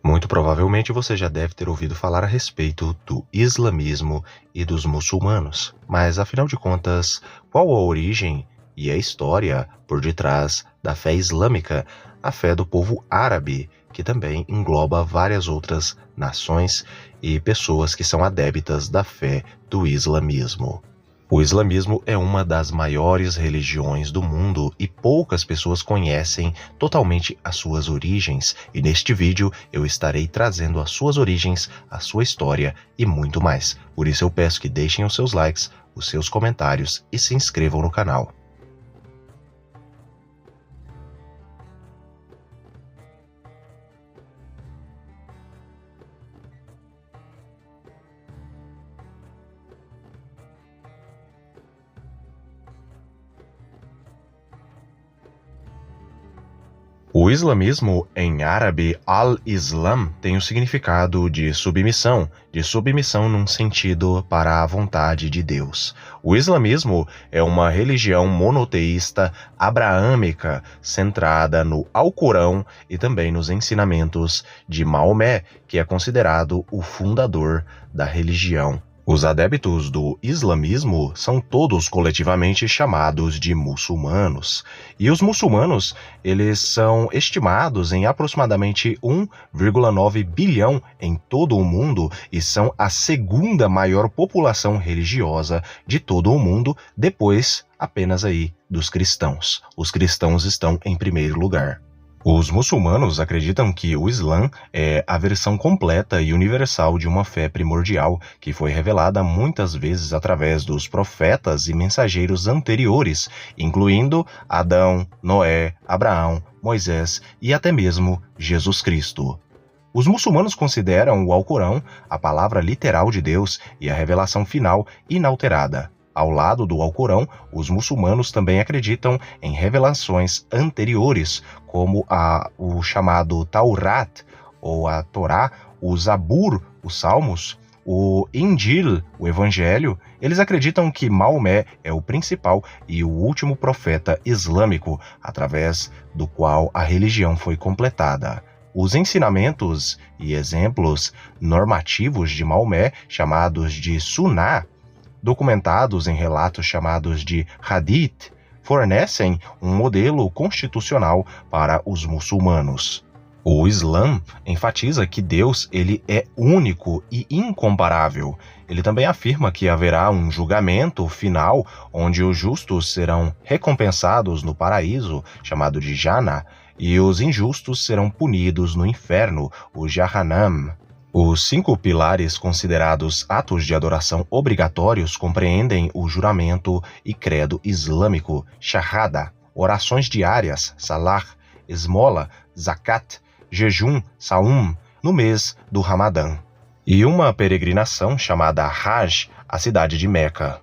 Muito provavelmente você já deve ter ouvido falar a respeito do islamismo e dos muçulmanos, mas afinal de contas, qual a origem e a história por detrás da fé islâmica, a fé do povo árabe, que também engloba várias outras nações e pessoas que são adeptas da fé do islamismo? O islamismo é uma das maiores religiões do mundo e poucas pessoas conhecem totalmente as suas origens, e neste vídeo eu estarei trazendo as suas origens, a sua história e muito mais. Por isso eu peço que deixem os seus likes, os seus comentários e se inscrevam no canal. O islamismo, em árabe, al-Islam, tem o significado de submissão num sentido para a vontade de Deus. O islamismo é uma religião monoteísta abraâmica centrada no Alcorão e também nos ensinamentos de Maomé, que é considerado o fundador da religião. Os adeptos do islamismo são todos coletivamente chamados de muçulmanos. E os muçulmanos, eles são estimados em aproximadamente 1,9 bilhão em todo o mundo e são a segunda maior população religiosa de todo o mundo, depois apenas aí dos cristãos. Os cristãos estão em primeiro lugar. Os muçulmanos acreditam que o Islã é a versão completa e universal de uma fé primordial que foi revelada muitas vezes através dos profetas e mensageiros anteriores, incluindo Adão, Noé, Abraão, Moisés e até mesmo Jesus Cristo. Os muçulmanos consideram o Alcorão a palavra literal de Deus e a revelação final inalterada. Ao lado do Alcorão, os muçulmanos também acreditam em revelações anteriores, como o chamado Taurat, ou a Torá, o Zabur, os Salmos, o Injil, o Evangelho. Eles acreditam que Maomé é o principal e o último profeta islâmico, através do qual a religião foi completada. Os ensinamentos e exemplos normativos de Maomé, chamados de Sunnah, documentados em relatos chamados de Hadith, fornecem um modelo constitucional para os muçulmanos. O Islã enfatiza que Deus ele é único e incomparável. Ele também afirma que haverá um julgamento final onde os justos serão recompensados no paraíso, chamado de Jannah, e os injustos serão punidos no inferno, o Jahannam. Os 5 pilares considerados atos de adoração obrigatórios compreendem o juramento e credo islâmico, shahada, orações diárias, salah, esmola, zakat, jejum, saum, no mês do Ramadã, e uma peregrinação chamada Hajj, à cidade de Meca.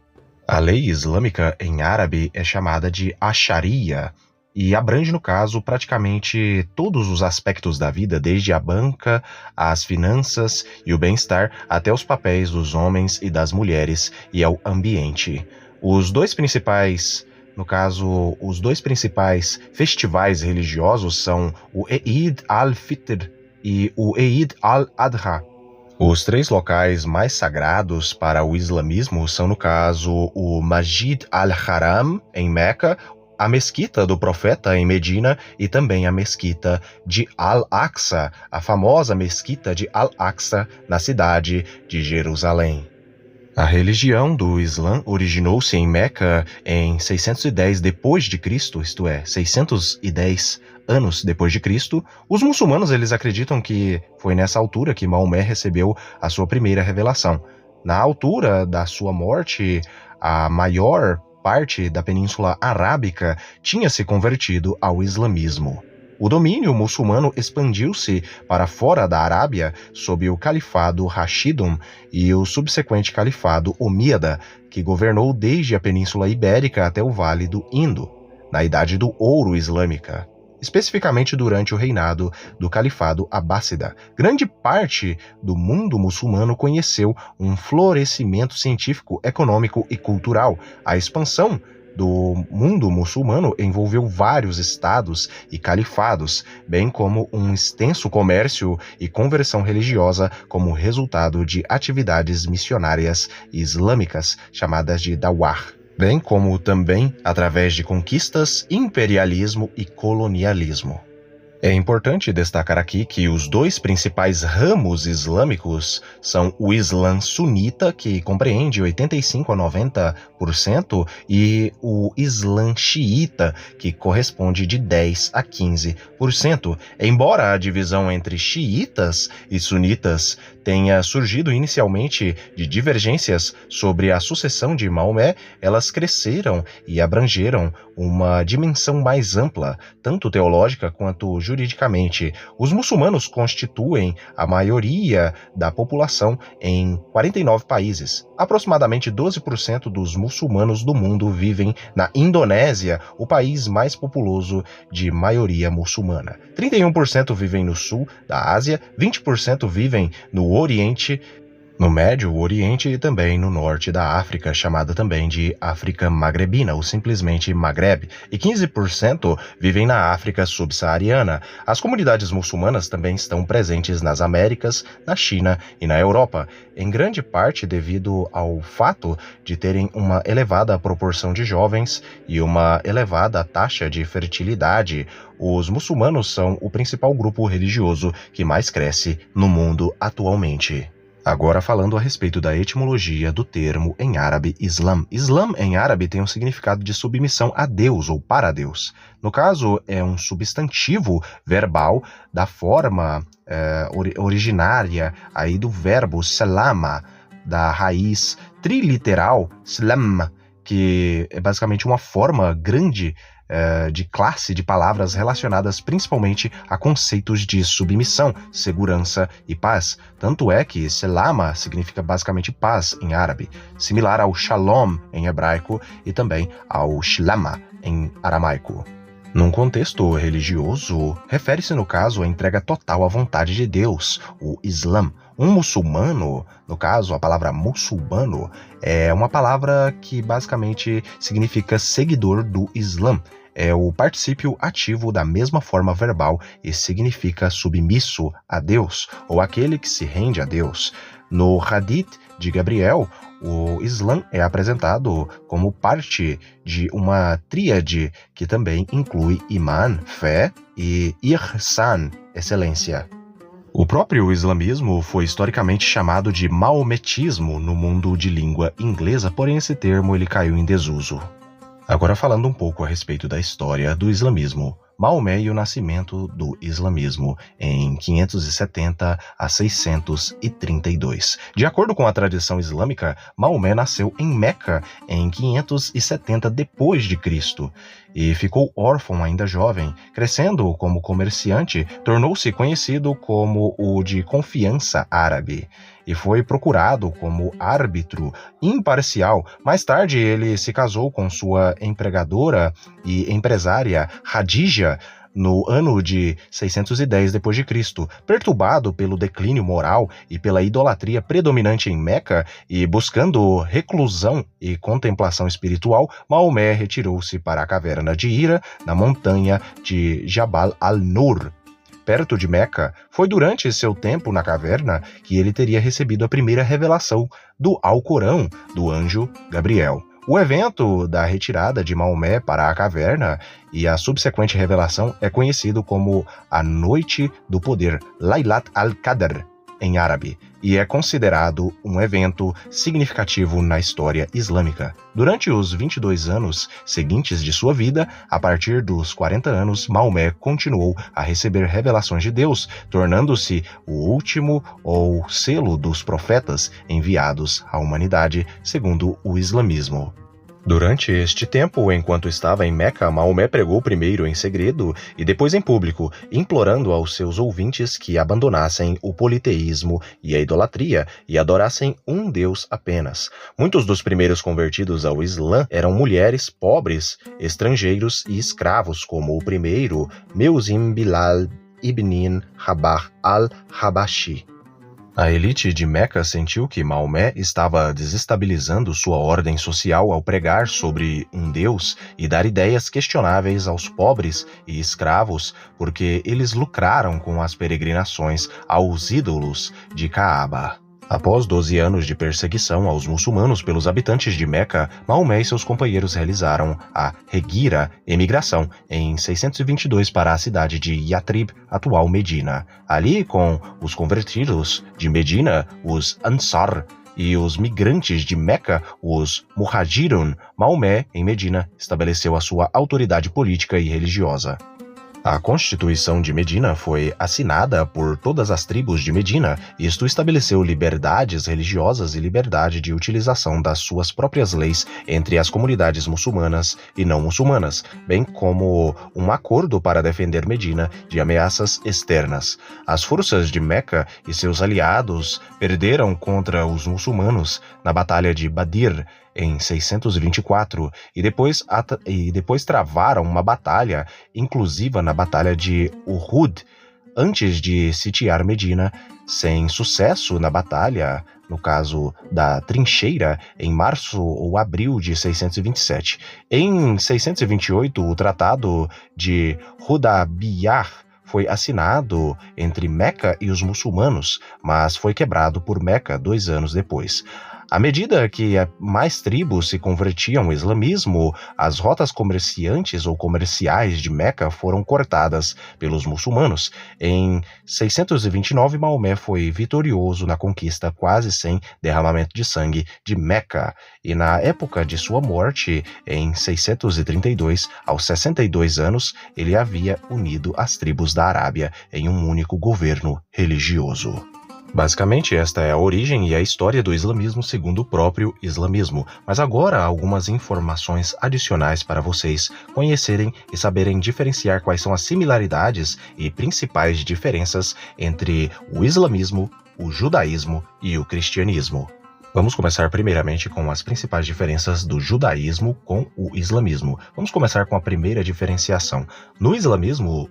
A lei islâmica em árabe é chamada de Sharia, e abrange, no caso, praticamente todos os aspectos da vida, desde a banca, as finanças e o bem-estar, até os papéis dos homens e das mulheres e ao ambiente. Os dois principais festivais religiosos são o Eid al-Fitr e o Eid al-Adha. Os 3 locais mais sagrados para o islamismo são, no caso, o Masjid al-Haram, em Meca, a Mesquita do Profeta em Medina e também a Mesquita de Al-Aqsa, a famosa Mesquita de Al-Aqsa na cidade de Jerusalém. A religião do Islã originou-se em Meca em 610 d.C., isto é, 610 anos depois de Cristo. Os muçulmanos eles acreditam que foi nessa altura que Maomé recebeu a sua primeira revelação. Na altura da sua morte, a maior parte da Península Arábica tinha se convertido ao islamismo. O domínio muçulmano expandiu-se para fora da Arábia sob o Califado Rashidun e o subsequente Califado Omíada, que governou desde a Península Ibérica até o Vale do Indo, na Idade do Ouro Islâmica, especificamente durante o reinado do Califado Abássida. Grande parte do mundo muçulmano conheceu um florescimento científico, econômico e cultural. A expansão do mundo muçulmano envolveu vários estados e califados, bem como um extenso comércio e conversão religiosa como resultado de atividades missionárias islâmicas chamadas de dawah, bem como também através de conquistas, imperialismo e colonialismo. É importante destacar aqui que os dois principais ramos islâmicos são o Islã sunita, que compreende 85 a 90%, e o Islã xiita, que corresponde de 10 a 15%. Embora a divisão entre xiitas e sunitas tenha surgido inicialmente de divergências sobre a sucessão de Maomé, elas cresceram e abrangeram uma dimensão mais ampla, tanto teológica quanto juridicamente. Os muçulmanos constituem a maioria da população em 49 países. Aproximadamente 12% dos muçulmanos do mundo vivem na Indonésia, o país mais populoso de maioria muçulmana. 31% vivem no sul da Ásia, 20% vivem no Oriente, no Médio Oriente e também no norte da África, chamada também de África Magrebina, ou simplesmente Magreb, e 15% vivem na África subsaariana. As comunidades muçulmanas também estão presentes nas Américas, na China e na Europa, em grande parte devido ao fato de terem uma elevada proporção de jovens e uma elevada taxa de fertilidade. Os muçulmanos são o principal grupo religioso que mais cresce no mundo atualmente. Agora falando a respeito da etimologia do termo em árabe Islam. Islam em árabe tem um significado de submissão a Deus ou para Deus. No caso, é um substantivo verbal da forma originária aí do verbo salama, da raiz triliteral slam, que é basicamente uma forma grande de classe de palavras relacionadas principalmente a conceitos de submissão, segurança e paz. Tanto é que selama significa basicamente paz em árabe, similar ao shalom em hebraico e também ao shlama em aramaico. Num contexto religioso, refere-se no caso à entrega total à vontade de Deus, o Islã. Um muçulmano, no caso a palavra muçulmano, é uma palavra que basicamente significa seguidor do Islã. É o particípio ativo da mesma forma verbal e significa submisso a Deus, ou aquele que se rende a Deus. No Hadith de Gabriel, o Islã é apresentado como parte de uma tríade que também inclui Iman, fé, e Ihsan, excelência. O próprio islamismo foi historicamente chamado de maometismo no mundo de língua inglesa, porém esse termo ele caiu em desuso. Agora falando um pouco a respeito da história do islamismo. Maomé e o nascimento do islamismo em 570 a 632. De acordo com a tradição islâmica, Maomé nasceu em Meca em 570 d.C. e ficou órfão ainda jovem. Crescendo como comerciante, tornou-se conhecido como o de confiança árabe e foi procurado como árbitro imparcial. Mais tarde, ele se casou com sua empregadora e empresária Khadija no ano de 610 d.C., perturbado pelo declínio moral e pela idolatria predominante em Meca e buscando reclusão e contemplação espiritual, Maomé retirou-se para a caverna de Hira, na montanha de Jabal al-Nur, perto de Meca. Foi durante seu tempo na caverna que ele teria recebido a primeira revelação do Alcorão do anjo Gabriel. O evento da retirada de Maomé para a caverna e a subsequente revelação é conhecido como a Noite do Poder, Laylat al-Qadr, em árabe, e é considerado um evento significativo na história islâmica. Durante os 22 anos seguintes de sua vida, a partir dos 40 anos, Maomé continuou a receber revelações de Deus, tornando-se o último ou selo dos profetas enviados à humanidade, segundo o islamismo. Durante este tempo, enquanto estava em Meca, Maomé pregou primeiro em segredo e depois em público, implorando aos seus ouvintes que abandonassem o politeísmo e a idolatria e adorassem um Deus apenas. Muitos dos primeiros convertidos ao Islã eram mulheres, pobres, estrangeiros e escravos, como o primeiro, Meusim Bilal ibn Rabah al-Habashi. A elite de Meca sentiu que Maomé estava desestabilizando sua ordem social ao pregar sobre um Deus e dar ideias questionáveis aos pobres e escravos, porque eles lucraram com as peregrinações aos ídolos de Caaba. Após 12 anos de perseguição aos muçulmanos pelos habitantes de Meca, Maomé e seus companheiros realizaram a Hegira, emigração, em 622 para a cidade de Yatrib, atual Medina. Ali, com os convertidos de Medina, os Ansar, e os migrantes de Meca, os Muhajirun, Maomé, em Medina, estabeleceu a sua autoridade política e religiosa. A Constituição de Medina foi assinada por todas as tribos de Medina. Isto estabeleceu liberdades religiosas e liberdade de utilização das suas próprias leis entre as comunidades muçulmanas e não muçulmanas, bem como um acordo para defender Medina de ameaças externas. As forças de Meca e seus aliados perderam contra os muçulmanos na Batalha de Badr, em 624, e depois travaram uma batalha inclusiva na Batalha de Uhud, antes de sitiar Medina, sem sucesso na batalha, no caso da trincheira, em março ou abril de 627. Em 628, o Tratado de Hudaybiyah foi assinado entre Meca e os muçulmanos, mas foi quebrado por Meca 2 anos depois. À medida que mais tribos se convertiam ao islamismo, as rotas comerciantes ou comerciais de Meca foram cortadas pelos muçulmanos. Em 629, Maomé foi vitorioso na conquista quase sem derramamento de sangue de Meca, e na época de sua morte, em 632, aos 62 anos, ele havia unido as tribos da Arábia em um único governo religioso. Basicamente, esta é a origem e a história do islamismo segundo o próprio islamismo, mas agora algumas informações adicionais para vocês conhecerem e saberem diferenciar quais são as similaridades e principais diferenças entre o islamismo, o judaísmo e o cristianismo. Vamos começar primeiramente com as principais diferenças do judaísmo com o islamismo. Vamos começar com a primeira diferenciação. No islamismo,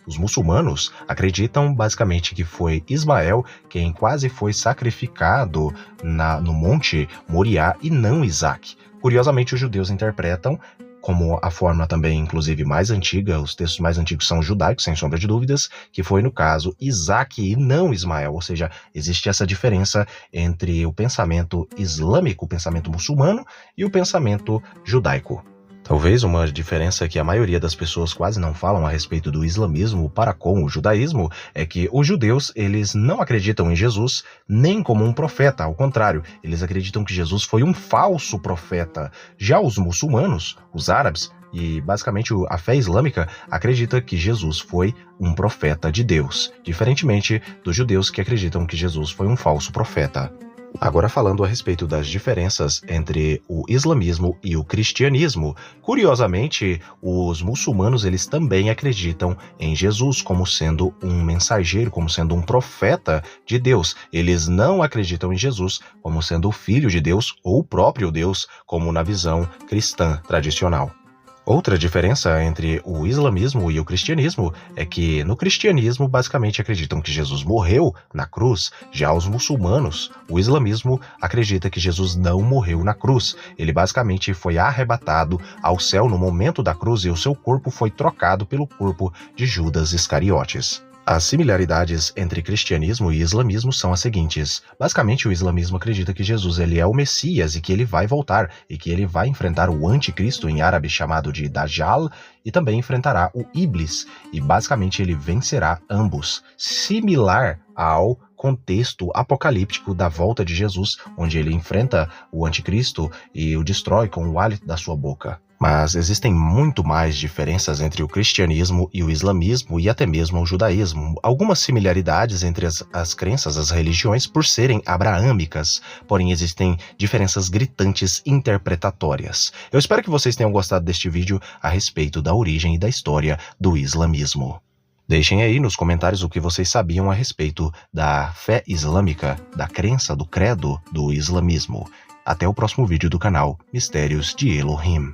os muçulmanos acreditam basicamente que foi Ismael quem quase foi sacrificado no Monte Moriá e não Isaac. Curiosamente, os judeus interpretam como a forma também, inclusive, mais antiga, os textos mais antigos são judaicos, sem sombra de dúvidas, que foi, no caso, Isaac e não Ismael, ou seja, existe essa diferença entre o pensamento islâmico, o pensamento muçulmano, e o pensamento judaico. Talvez uma diferença que a maioria das pessoas quase não falam a respeito do islamismo para com o judaísmo é que os judeus, eles não acreditam em Jesus nem como um profeta, ao contrário, eles acreditam que Jesus foi um falso profeta. Já os muçulmanos, os árabes e basicamente a fé islâmica acredita que Jesus foi um profeta de Deus, diferentemente dos judeus que acreditam que Jesus foi um falso profeta. Agora falando a respeito das diferenças entre o islamismo e o cristianismo, curiosamente, os muçulmanos eles também acreditam em Jesus como sendo um mensageiro, como sendo um profeta de Deus. Eles não acreditam em Jesus como sendo o filho de Deus ou o próprio Deus, como na visão cristã tradicional. Outra diferença entre o islamismo e o cristianismo é que no cristianismo basicamente acreditam que Jesus morreu na cruz, já os muçulmanos, o islamismo acredita que Jesus não morreu na cruz, ele basicamente foi arrebatado ao céu no momento da cruz e o seu corpo foi trocado pelo corpo de Judas Iscariotes. As similaridades entre cristianismo e islamismo são as seguintes. Basicamente, o islamismo acredita que Jesus ele é o Messias e que ele vai voltar, e que ele vai enfrentar o anticristo em árabe chamado de Dajjal, e também enfrentará o Iblis, e basicamente ele vencerá ambos. Similar ao contexto apocalíptico da volta de Jesus, onde ele enfrenta o anticristo e o destrói com o hálito da sua boca. Mas existem muito mais diferenças entre o cristianismo e o islamismo e até mesmo o judaísmo. Algumas similaridades entre as crenças, as religiões, por serem abraâmicas, porém existem diferenças gritantes interpretatórias. Eu espero que vocês tenham gostado deste vídeo a respeito da origem e da história do islamismo. Deixem aí nos comentários o que vocês sabiam a respeito da fé islâmica, da crença, do credo do islamismo. Até o próximo vídeo do canal Mistérios de Elohim.